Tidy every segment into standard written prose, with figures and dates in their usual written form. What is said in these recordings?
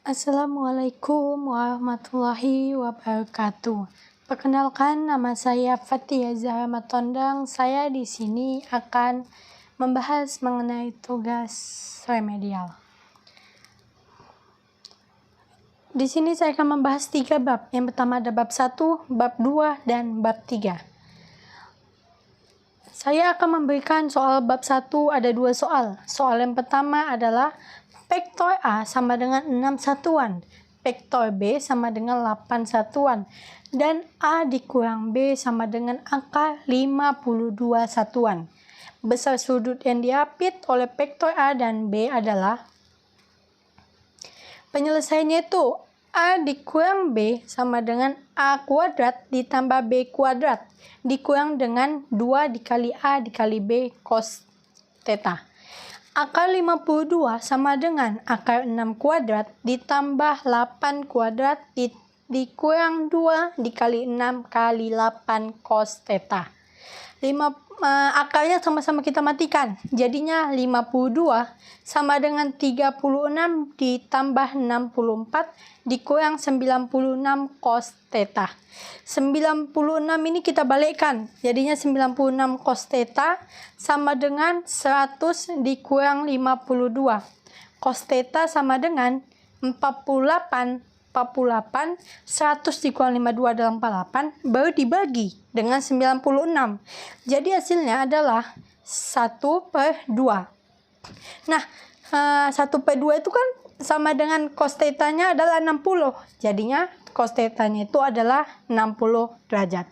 Assalamualaikum warahmatullahi wabarakatuh. Perkenalkan, nama saya Fathia Zahra Matondang. Saya di sini akan membahas mengenai tugas remedial. Di sini saya akan membahas 3 bab. Yang pertama ada bab 1, bab 2, dan bab 3. Saya akan memberikan soal bab 1 ada 2 soal. Soal yang pertama adalah vektor A sama dengan 6 satuan, vektor B sama dengan 8 satuan, dan A dikurang B sama dengan akar 52 satuan. Besar sudut yang diapit oleh vektor A dan B adalah, penyelesaiannya itu A dikurang B sama dengan A kuadrat ditambah B kuadrat dikurang dengan 2 dikali A dikali B cos theta. Akar 52 sama dengan akar 6 kuadrat ditambah 8 kuadrat dikurang 2 dikali 6 kali 8 cos theta. Akarnya sama-sama kita matikan. Jadinya 52 sama dengan 36 ditambah 64 dikurang 96 cos theta. 96 ini kita balikkan. Jadinya 96 cos theta sama dengan 100 dikurang 52. Cos theta sama dengan 48. 100 dikurang 52 adalah 48, baru dibagi dengan 96. Jadi hasilnya adalah 1/2. Nah, 1/2 itu kan sama dengan cos theta-nya adalah 60. Jadinya cos theta-nya itu adalah 60 derajat.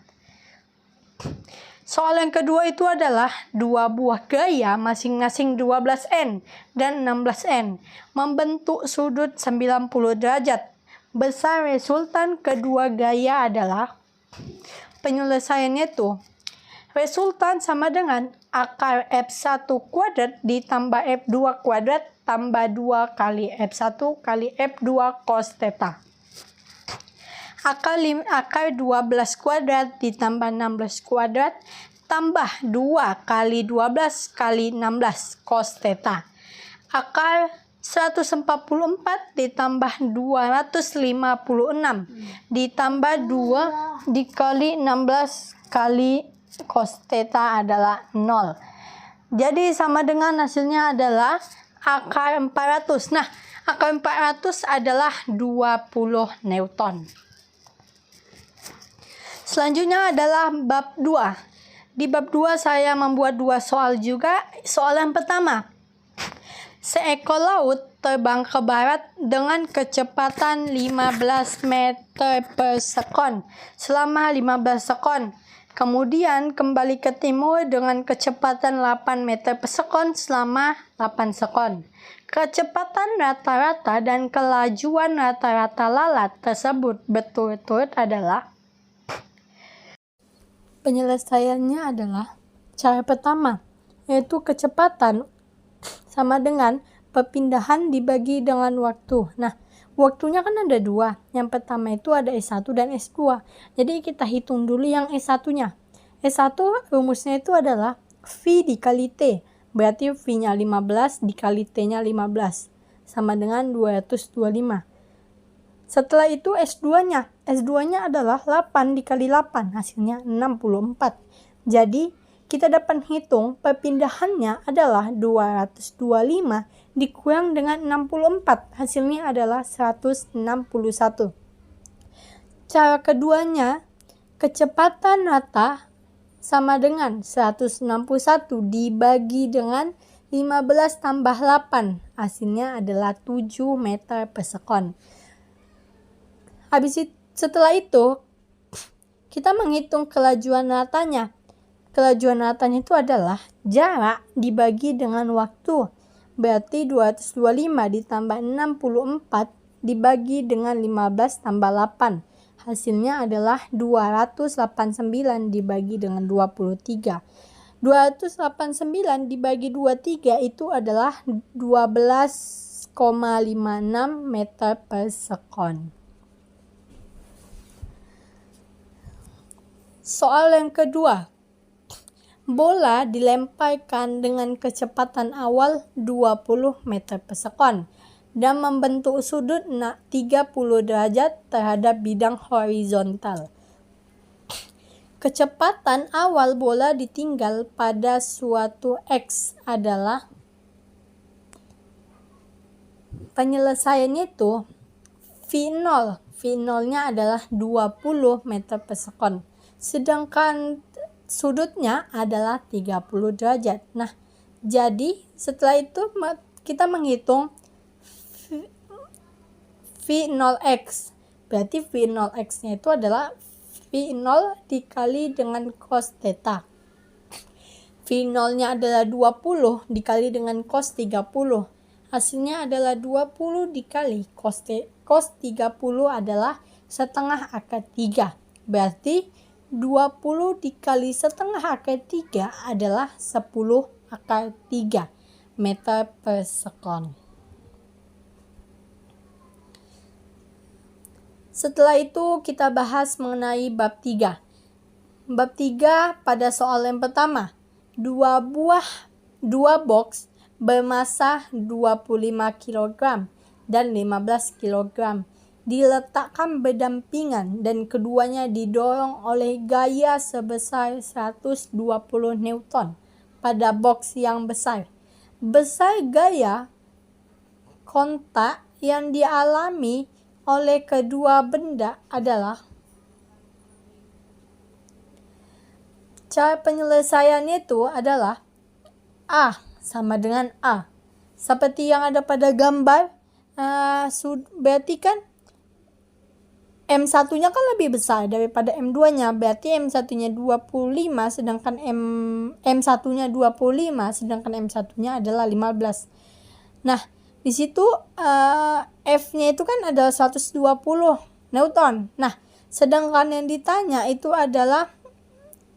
Soal yang kedua itu adalah 2 buah gaya masing-masing 12N dan 16N membentuk sudut 90 derajat. Besar resultan kedua gaya adalah, penyelesaiannya itu resultan sama dengan akar F1 kuadrat ditambah F2 kuadrat tambah 2 kali F1 kali F2 cos theta. Akar 12 kuadrat ditambah 16 kuadrat tambah 2 kali 12 kali 16 cos theta. Akar 144 ditambah 256 ditambah 2 dikali 16 kali cos theta adalah 0. Jadi sama dengan hasilnya adalah akar 400. Nah, akar 400 adalah 20 Newton. Selanjutnya adalah bab 2. Di bab 2 saya membuat 2 soal juga. Soal yang pertama, seekor laut terbang ke barat dengan kecepatan 15 meter per sekon selama 15 sekon. Kemudian kembali ke timur dengan kecepatan 8 meter per sekon selama 8 sekon. Kecepatan rata-rata dan kelajuan rata-rata lalat tersebut berturut-turut adalah, penyelesaiannya adalah cara pertama, yaitu kecepatan sama dengan perpindahan dibagi dengan waktu. Nah, waktunya kan ada 2. Yang pertama itu ada S1 dan S2. Jadi kita hitung dulu yang S1-nya. S1 rumusnya itu adalah V dikali T. Berarti V-nya 15 dikali T-nya 15. Sama dengan 225. Setelah itu S2-nya. S2-nya adalah 8 dikali 8. Hasilnya 64. Jadi kita dapat hitung perpindahannya adalah 225 dikurang dengan 64. Hasilnya adalah 161. Cara keduanya, kecepatan rata sama dengan 161 dibagi dengan 15 tambah 8. Hasilnya adalah 7 meter per sekon. Setelah itu, kita menghitung kelajuan ratanya. Kelajuan ratanya itu adalah jarak dibagi dengan waktu. Berarti 225 ditambah 64 dibagi dengan 15 tambah 8. Hasilnya adalah 289 dibagi dengan 23. 289 dibagi 23 itu adalah 12,56 meter per sekon. Soal yang kedua, bola dilemparkan dengan kecepatan awal 20 meter per sekon. dan membentuk sudut 30 derajat terhadap bidang horizontal. Kecepatan awal bola ditinggal pada suatu X adalah, penyelesaiannya itu V0. V0-nya adalah 20 meter per sekon. Sedangkan sudutnya adalah 30 derajat. Nah, jadi setelah itu kita menghitung V0x. Berarti V0x-nya itu adalah V0 dikali dengan cos theta. V0-nya adalah 20 dikali dengan cos 30. Hasilnya adalah 20 dikali cos 30 adalah setengah akar 3. Berarti 20 dikali setengah akar 3 adalah 10 akar 3 meter per sekon. Setelah itu kita bahas mengenai bab 3. Bab 3 pada soal yang pertama, dua box bermasa 25 kg dan 15 kg diletakkan berdampingan dan keduanya didorong oleh gaya sebesar 120 Newton pada box yang besar. Besar gaya kontak yang dialami oleh kedua benda adalah, cara penyelesaiannya itu adalah A sama dengan A. Seperti yang ada pada gambar, berarti kan M1-nya kan lebih besar daripada M2-nya. Berarti M1-nya 25 sedangkan M1-nya 25 sedangkan M1-nya adalah 15. Nah, di situ F-nya itu kan ada 120 Newton. Nah, sedangkan yang ditanya itu adalah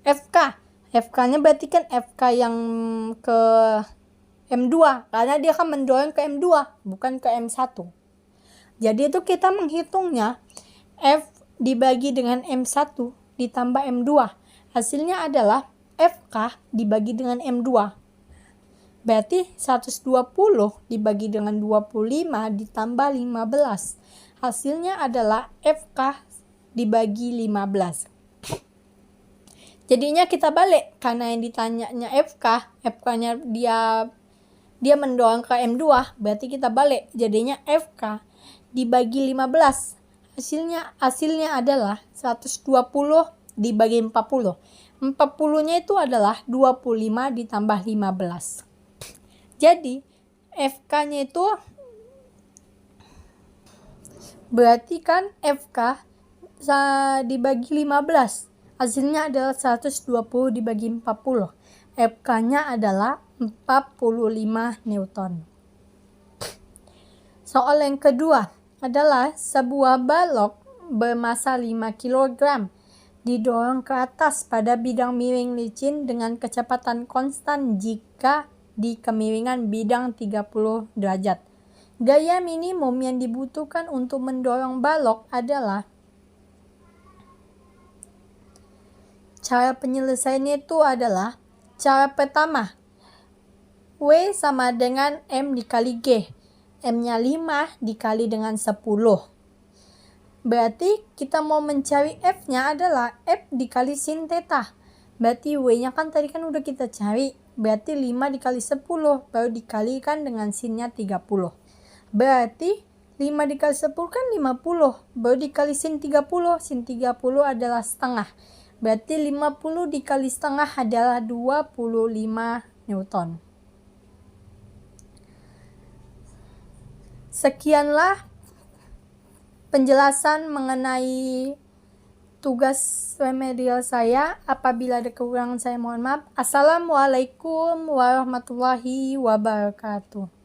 FK. FK-nya berarti kan FK yang ke M2 karena dia akan mendorong ke M2 bukan ke M1. Jadi itu kita menghitungnya F dibagi dengan M1 ditambah M2. Hasilnya adalah FK dibagi dengan M2. Berarti 120 dibagi dengan 25 ditambah 15. Hasilnya adalah FK dibagi 15. Jadinya kita balik karena yang ditanyanya FK-nya dia mendorong ke M2, berarti kita balik. Jadinya FK dibagi 15. Hasilnya adalah 120 dibagi 40. 40-nya itu adalah 25 ditambah 15. Jadi FK-nya itu berarti kan FK dibagi 15. Hasilnya adalah 120 dibagi 40. FK-nya adalah 45 Newton. Soal yang kedua adalah sebuah balok bermasa 5 kg didorong ke atas pada bidang miring licin dengan kecepatan konstan jika di kemiringan bidang 30 derajat. Gaya minimum yang dibutuhkan untuk mendorong balok adalah, cara penyelesaiannya itu adalah, cara pertama, W sama dengan M dikali G. M-nya 5 dikali dengan 10. Berarti kita mau mencari F-nya adalah F dikali sin theta. Berarti W-nya kan tadi kan udah kita cari. Berarti 5 dikali 10 baru dikalikan dengan sinnya 30. Berarti 5 dikali 10 kan 50. Baru dikali sin 30. Sin 30 adalah setengah. Berarti 50 dikali setengah adalah 25 Newton. Sekianlah penjelasan mengenai tugas remedial saya. Apabila ada kekurangan saya mohon maaf. Assalamualaikum warahmatullahi wabarakatuh.